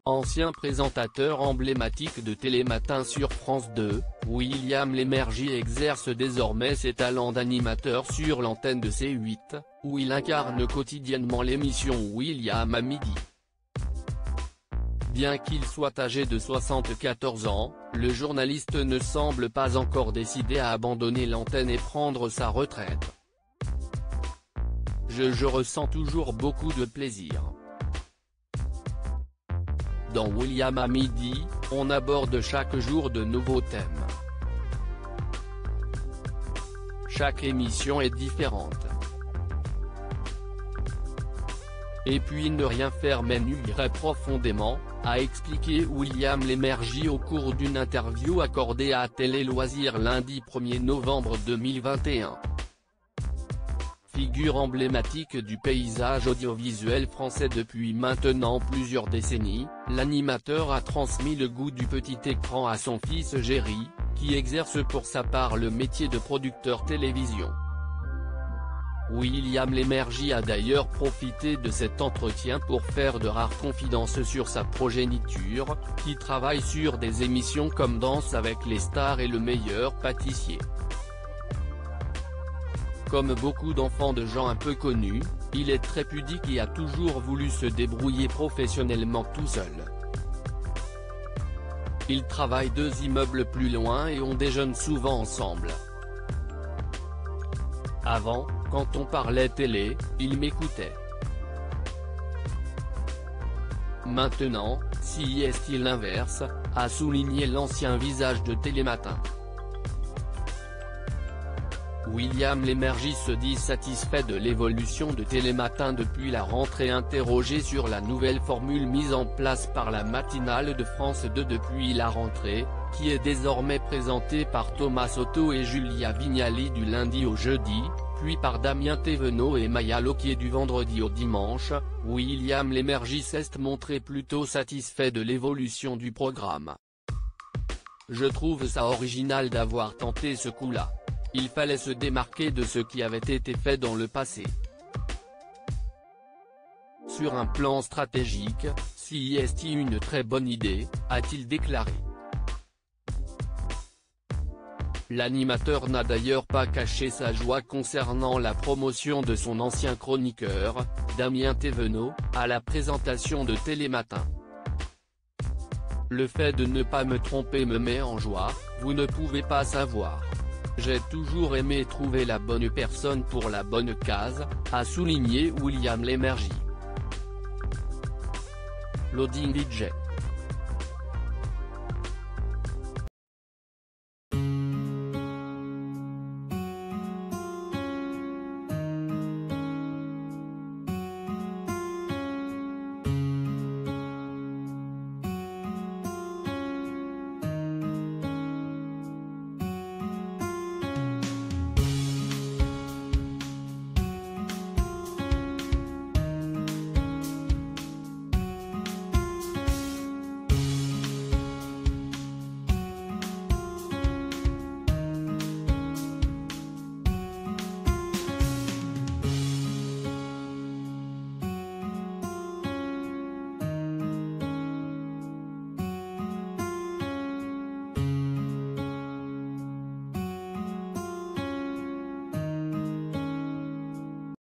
Ancien présentateur emblématique de Télématin sur France 2, William Lémergie exerce désormais ses talents d'animateur sur l'antenne de C8, où il incarne quotidiennement l'émission William à midi. Bien qu'il soit âgé de 74 ans, le journaliste ne semble pas encore décidé à abandonner l'antenne et prendre sa retraite. Je ressens toujours beaucoup de plaisir. Dans William à midi, on aborde chaque jour de nouveaux thèmes. Chaque émission est différente. Et puis ne rien faire m'ennuierait profondément, a expliqué William Lémergie au cours d'une interview accordée à Télé Loisirs lundi 1er novembre 2021. Figure emblématique du paysage audiovisuel français depuis maintenant plusieurs décennies, l'animateur a transmis le goût du petit écran à son fils Géry, qui exerce pour sa part le métier de producteur télévision. William Lémergie a d'ailleurs profité de cet entretien pour faire de rares confidences sur sa progéniture, qui travaille sur des émissions comme Danse avec les stars et Le meilleur pâtissier. Comme beaucoup d'enfants de gens un peu connus, il est très pudique et a toujours voulu se débrouiller professionnellement tout seul. Ils travaillent 2 immeubles plus loin et on déjeune souvent ensemble. Avant, quand on parlait télé, il m'écoutait. Maintenant, si est-il l'inverse, a souligné l'ancien visage de Télématin. William Lémergie se dit satisfait de l'évolution de Télématin depuis la rentrée. Interrogé sur la nouvelle formule mise en place par la matinale de France 2 depuis la rentrée, qui est désormais présentée par Thomas Soto et Julia Vignali du lundi au jeudi, puis par Damien Thévenot et Maya Loquier du vendredi au dimanche, William Lémergie s'est montré plutôt satisfait de l'évolution du programme. Je trouve ça original d'avoir tenté ce coup-là. Il fallait se démarquer de ce qui avait été fait dans le passé. Sur un plan stratégique, c'est une très bonne idée, a-t-il déclaré. L'animateur n'a d'ailleurs pas caché sa joie concernant la promotion de son ancien chroniqueur, Damien Thévenot, à la présentation de Télématin. Le fait de ne pas me tromper me met en joie, vous ne pouvez pas savoir. J'ai toujours aimé trouver la bonne personne pour la bonne case, a souligné William Lémergie. Loading DJ.